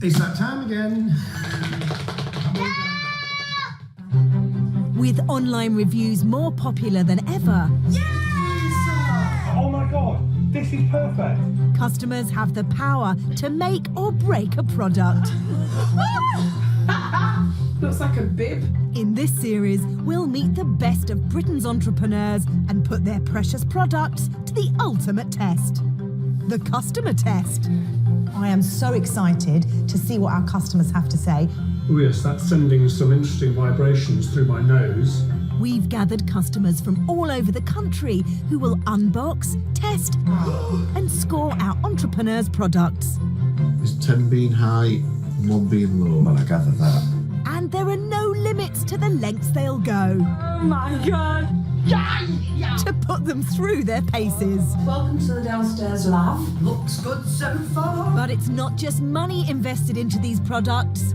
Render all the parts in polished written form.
It's that time again. With online reviews more popular than ever, Oh my God, this is perfect. customers have the power to make or break a product. Looks like a bib. In this series, we'll meet the best of Britain's entrepreneurs and put their precious products to the ultimate test. The customer test. I am so excited to see what our customers have to say. Oh yes, that's sending some interesting vibrations through my nose. We've gathered customers from all over the country who will unbox, test and score our entrepreneurs' products. There's 10 being high, 1 being low. Well, I gather that. And there are no limits to the lengths they'll go. Oh my God. To put them through their paces. Welcome to the downstairs lab. Looks good so far. But it's not just money invested into these products.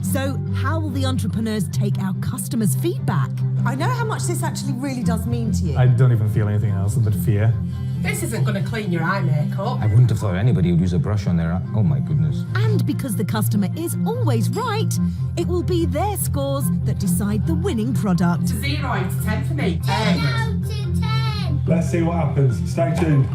So how will the entrepreneurs take our customers' feedback? I know how much this actually really does mean to you. I don't even feel anything else but fear. This isn't going to clean your eye makeup. I wouldn't have thought anybody would use a brush on their eye. Oh my goodness. And because the customer is always right, it will be their scores that decide the winning product. 0 out of 10 for me. 10. Let's see what happens. Stay tuned.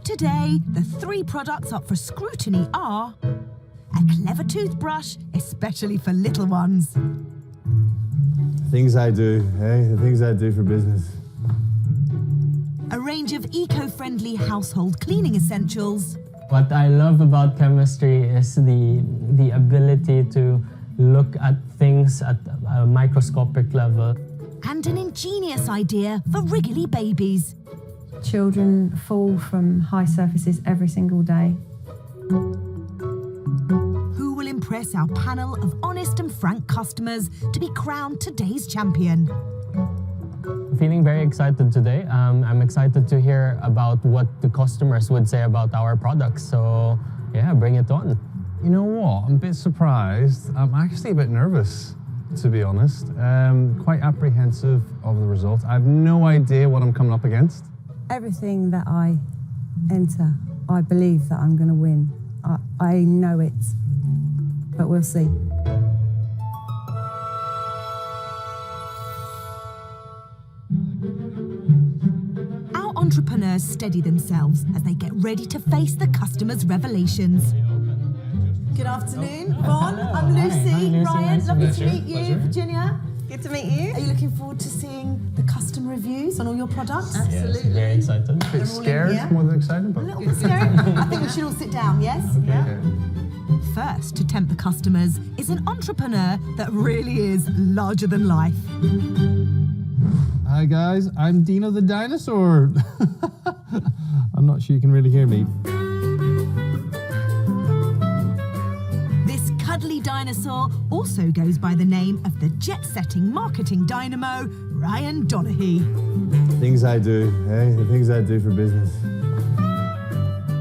Today, the 3 products up for scrutiny are a clever toothbrush, especially for little ones. Things I do, eh? The things I do for business. A range of eco-friendly household cleaning essentials. What I love about chemistry is the ability to look at things at a microscopic level. And an ingenious idea for wriggly babies. Children fall from high surfaces every single day. Who will impress our panel of honest and frank customers to be crowned today's champion? Feeling very excited today. I'm excited to hear about what the customers would say about our products. So yeah, bring it on. You know what? I'm a bit surprised. I'm actually a bit nervous, to be honest. Quite apprehensive of the results. I have no idea what I'm coming up against. Everything that I enter, I believe that I'm going to win. I know it, but we'll see. Our entrepreneurs steady themselves as they get ready to face the customer's revelations. Good afternoon, Yvonne. I'm Lucy. Hi, Lucy. Ryan, Nice to lovely meet to you. meet you. Pleasure. Virginia, good to meet you. Are you looking forward to seeing the customer reviews on all your products? Yes, very excited. A bit scared, here. more than excited, A but little bit scary. I think we should all sit down, yes? Yeah. First to tempt the customers is an entrepreneur that really is larger than life. Hi guys, I'm Deeno the dinosaur. I'm not sure you can really hear me. This cuddly dinosaur also goes by the name of the jet-setting marketing dynamo, Ryan Donaghy. Things I do, eh? The things I do for business.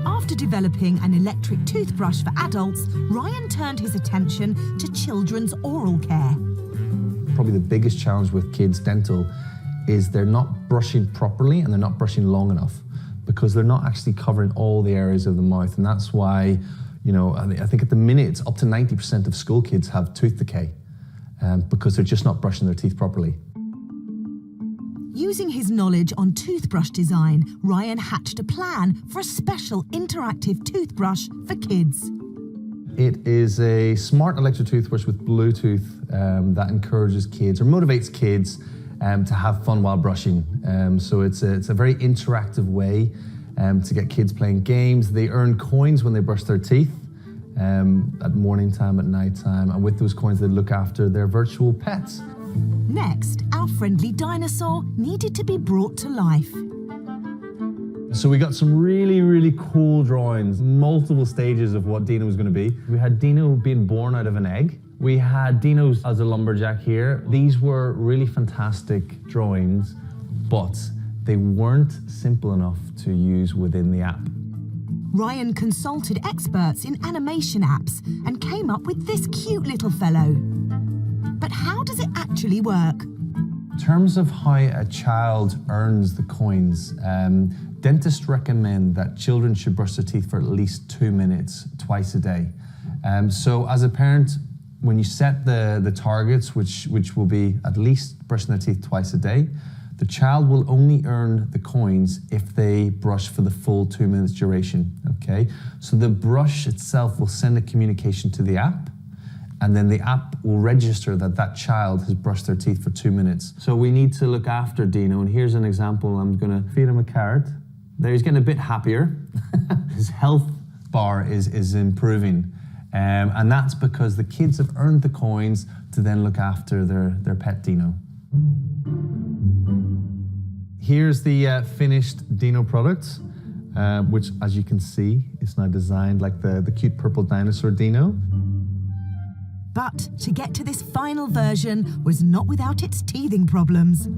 After developing an electric toothbrush for adults, Ryan turned his attention to children's oral care. Probably the biggest challenge with kids' dental is they're not brushing properly and they're not brushing long enough because they're not actually covering all the areas of the mouth. And that's why, you know, I think at the minute, up to 90% of school kids have tooth decay because they're just not brushing their teeth properly. Using his knowledge on toothbrush design, Ryan hatched a plan for a special interactive toothbrush for kids. It is a smart electric toothbrush with Bluetooth that encourages kids or motivates kids to have fun while brushing. So it's a very interactive way to get kids playing games. They earn coins when they brush their teeth at morning time, at night time, and with those coins they look after their virtual pets. Next, our friendly dinosaur needed to be brought to life. So we got some really, really cool drawings, multiple stages of what Deeno was going to be. We had Deeno being born out of an egg. We had Deeno as a lumberjack here. These were really fantastic drawings, but they weren't simple enough to use within the app. Ryan consulted experts in animation apps and came up with this cute little fellow. But how does it actually work? In terms of how a child earns the coins, Dentists recommend that children should brush their teeth for at least 2 minutes twice a day. So as a parent, when you set the targets, which will be at least brushing their teeth twice a day, the child will only earn the coins if they brush for the full 2 minutes duration, okay? So the brush itself will send a communication to the app, and then the app will register that that child has brushed their teeth for 2 minutes. So we need to look after Deeno, and here's an example. I'm gonna feed him a carrot. There, he's getting a bit happier. His health bar is improving. And that's because the kids have earned the coins to then look after their pet Deeno. Here's the finished Deeno product, which, as you can see, is now designed like the cute purple dinosaur Deeno. But to get to this final version was not without its teething problems.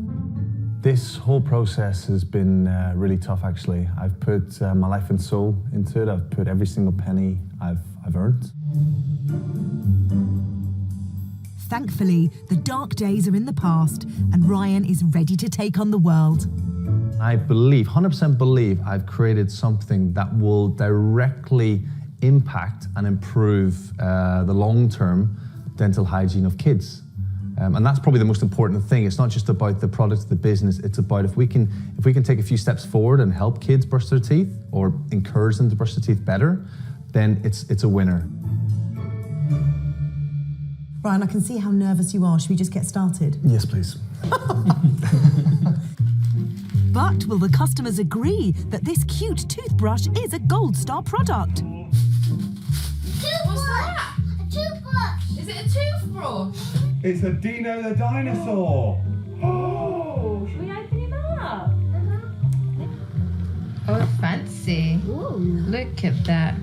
This whole process has been really tough, actually. I've put my life and soul into it. I've put every single penny I've earned. Thankfully, the dark days are in the past and Ryan is ready to take on the world. I believe, 100% believe, I've created something that will directly impact and improve the long-term dental hygiene of kids. And that's probably the most important thing. It's not just about the product, the business. It's about if we can take a few steps forward and help kids brush their teeth or encourage them to brush their teeth better, then it's a winner. Ryan, I can see how nervous you are. Should we just get started? Yes, please. But will the customers agree that this cute toothbrush is a gold star product? What's that? A toothbrush. Is it a toothbrush? It's a Deeno the dinosaur. Oh, should we open him up? Oh, fancy. Ooh. Look at that.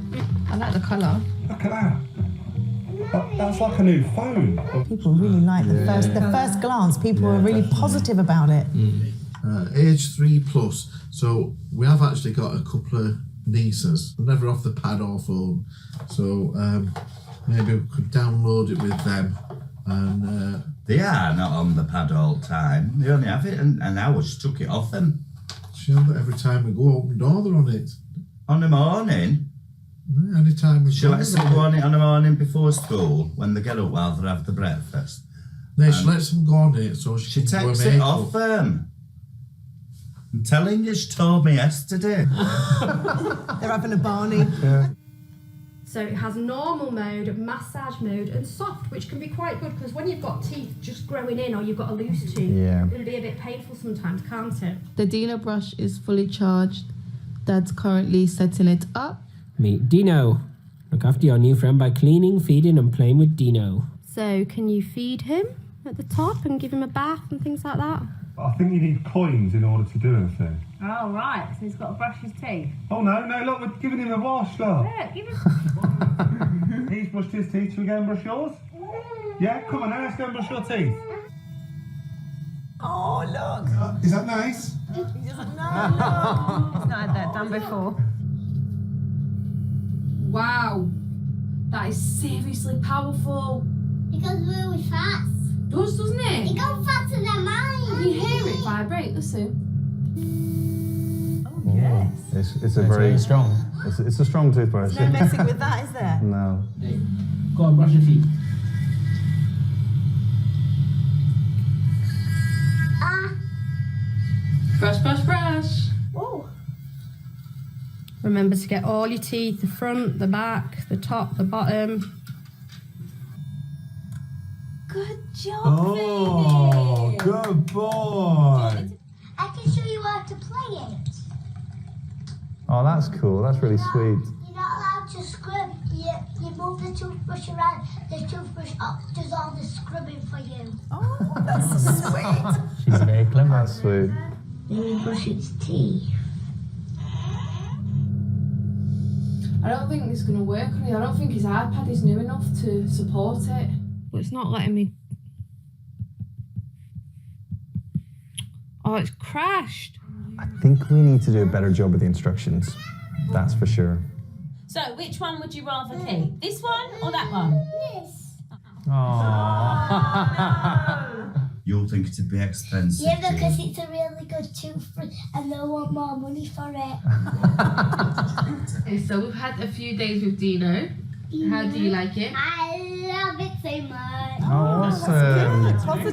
I like the colour. Look at that. That's like a new phone. People really like the first glance. People are really positive about it. Age 3+. So we have actually got a couple of nieces. They're never off the pad or phone. So maybe we could download it with them. And they are not on the pad all the time. They only have it an hour. Just took it off them. Every time we go open door, they're on it. On the morning? Anytime we She lets them go on it on the morning before school when they get up while they have the breakfast. No, she lets them go on it so she can takes it off them. I'm telling you, she told me yesterday. They're having a Barney. Yeah. So it has normal mode, massage mode, and soft, which can be quite good because when you've got teeth just growing in or you've got a loose tooth, it can be a bit painful sometimes, can't it? The Deeno brush is fully charged. Dad's currently setting it up. Meet Deeno. Look after your new friend by cleaning, feeding and playing with Deeno. So can you feed him at the top and give him a bath and things like that? I think you need coins in order to do anything. Oh, right. So he's got to brush his teeth. Oh, no, look, we're giving him a wash, look. Look, give him... He's brushed his teeth. Shall we go and brush yours? Yeah, come on now, let's go and brush your teeth. Oh, look. Is that nice? He doesn't know. He's not had that done before. Wow. That is seriously powerful. It goes really fast. Doesn't it? It goes faster than mine. Can you hear it vibrate? Listen. Oh, yes. It's a very strong. It's a strong toothbrush. There's no messing with that, is there? No. Go on, brush your teeth. Brush, brush, brush. Oh. Remember to get all your teeth, the front, the back, the top, the bottom. Good job, Oh, good boy. I can show you how to play it. Oh, that's cool. That's really sweet. You're not allowed to scrub. You move the toothbrush around. The toothbrush does all the scrubbing for you. Oh, that's so sweet. She's very clever. That's sweet. Then you brush its teeth. I don't think it's going to work on it. I don't think his iPad is new enough to support it. But it's not letting me. Oh, it's crashed. I think we need to do a better job with the instructions. That's for sure. So, which one would you rather keep? This one or that one? This. Aww. You'll think it'd be expensive. Yeah, because it's a really good toothbrush and they'll want more money for it. Okay, so we've had a few days with Deeno. How do you like it? I love it so much.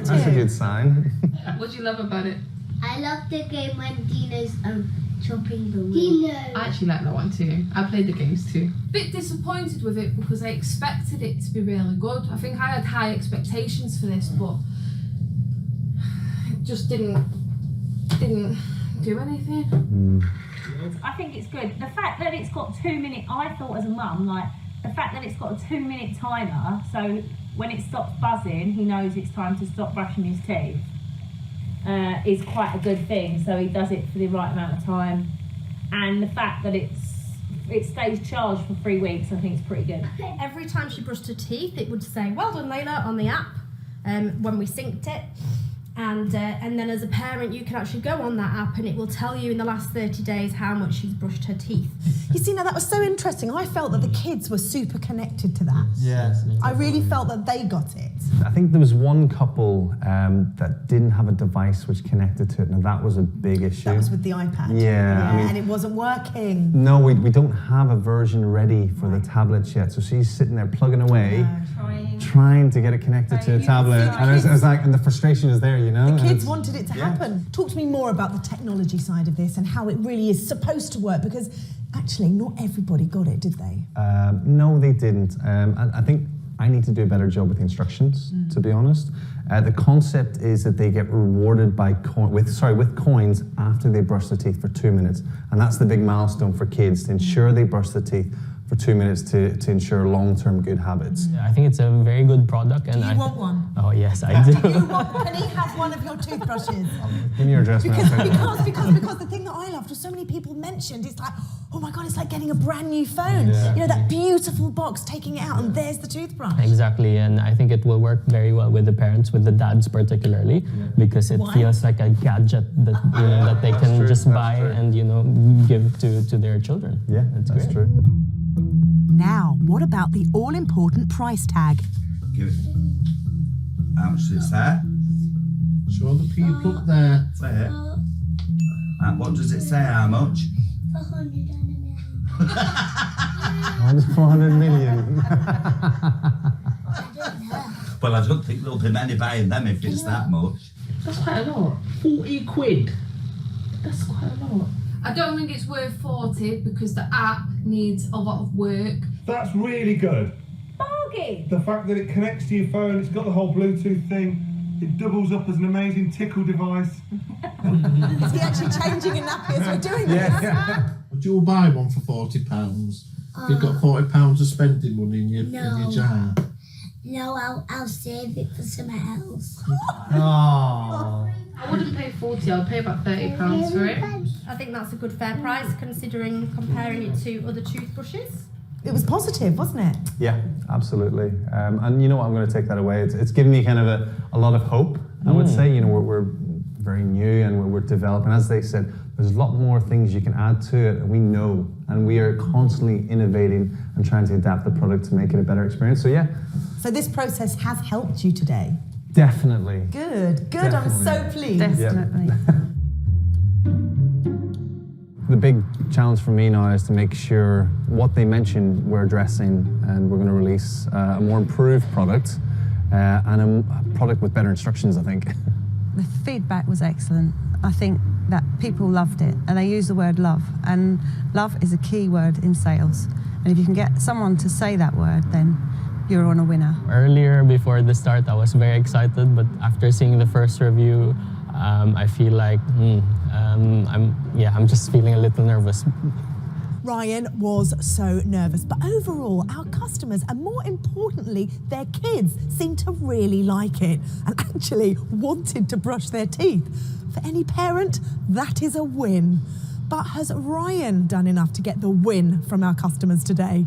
That's a good sign. What do you love about it? I love the game when Deeno's chopping the wood. I actually like that one too. I played the games too. Bit disappointed with it because I expected it to be really good. I think I had high expectations for this, but it just didn't do anything. I think it's good. The fact that it's got 2 minute, I thought as a mum, like the fact that it's got a 2 minute timer, so when it stops buzzing, he knows it's time to stop brushing his teeth, is quite a good thing. So he does it for the right amount of time. And the fact that it stays charged for 3 weeks, I think it's pretty good. Every time she brushed her teeth, it would say, "Well done, Layla," on the app when we synced it. And then as a parent, you can actually go on that app and it will tell you in the last 30 days how much she's brushed her teeth. You see, now that was so interesting. I felt that the kids were super connected to that. Yes. I really felt that they got it. I think there was one couple that didn't have a device which connected to it. Now that was a big issue. That was with the iPad. Yeah, I mean, and it wasn't working. No, we don't have a version ready for the tablets yet. So she's sitting there plugging away, trying to get it connected to a tablet. And it was like, and the frustration is there, you know? The kids wanted it to happen. Talk to me more about the technology side of this and how it really is supposed to work, because actually not everybody got it, did they? No, they didn't. I think I need to do a better job with the instructions, to be honest. The concept is that they get rewarded by with coins after they brush their teeth for 2 minutes. And that's the big milestone for kids, to ensure they brush their teeth for 2 minutes to ensure long-term good habits. I think it's a very good product. And Do you want one? Oh yes, I do. Can he have one of your toothbrushes? Give me your address, because man. the thing that I loved was so many people mentioned, it's like, oh my God, it's like getting a brand new phone. Yeah. You know, that beautiful box, taking it out and there's the toothbrush. Exactly, and I think it will work very well with the parents, with the dads particularly, because it feels like a gadget that that they can just buy and give to their children. Yeah, that's true. Now, what about the all-important price tag? Give it. How much does it say? Show the people up there. Say it. What does it say? How much? 400 million. Well, I don't think there'll be many buying them if it's that much. That's quite a lot. 40 quid. That's quite a lot. I don't think it's worth 40 because the app needs a lot of work. That's really good. Bargain! The fact that it connects to your phone, it's got the whole Bluetooth thing, it doubles up as an amazing tickle device. Is he actually changing a nappy as we're doing this? Would you buy one for £40? If you've got £40 of spending money in your jar. No, I'll save it for something else. Oh. I wouldn't pay 40, I'd pay about £30 for it. I think that's a good fair price considering comparing it to other toothbrushes. It was positive, wasn't it? Yeah, absolutely. And you know what, I'm going to take that away. It's given me kind of a lot of hope, I would say. We're very new and we're developing. As they said, there's a lot more things you can add to it, and we know, and we are constantly innovating and trying to adapt the product to make it a better experience. So yeah. So this process has helped you today? Definitely. Good, Definitely. I'm so pleased. Definitely. The big challenge for me now is to make sure what they mentioned we're addressing, and we're going to release a more improved product and a product with better instructions, I think. The feedback was excellent. I think that people loved it, and they use the word love, and love is a key word in sales. And if you can get someone to say that word, then you're on a winner. Earlier, before the start, I was very excited, but after seeing the first review, I feel like I'm just feeling a little nervous. Ryan was so nervous, but overall, our customers, and more importantly, their kids, seemed to really like it and actually wanted to brush their teeth. For any parent, that is a win. But has Ryan done enough to get the win from our customers today?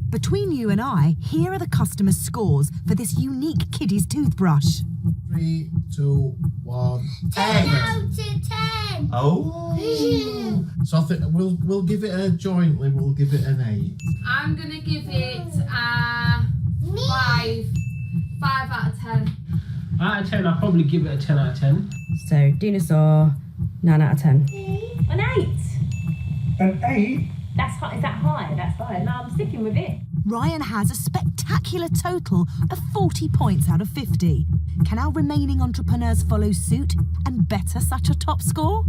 Between you and I, here are the customers' scores for this unique kiddies toothbrush. 3, 2, 1. 10 out of 10. Oh. So I think we'll give it a jointly. We'll give it an 8. I'm gonna give it a 5. 5 out of 10. Out of 10, I'd probably give it a 10 out of 10. So, Deeno-saur, 9 out of 10. An 8. An 8? Is that high? That's high. No, I'm sticking with it. Ryan has a spectacular total of 40 points out of 50. Can our remaining entrepreneurs follow suit and better such a top score?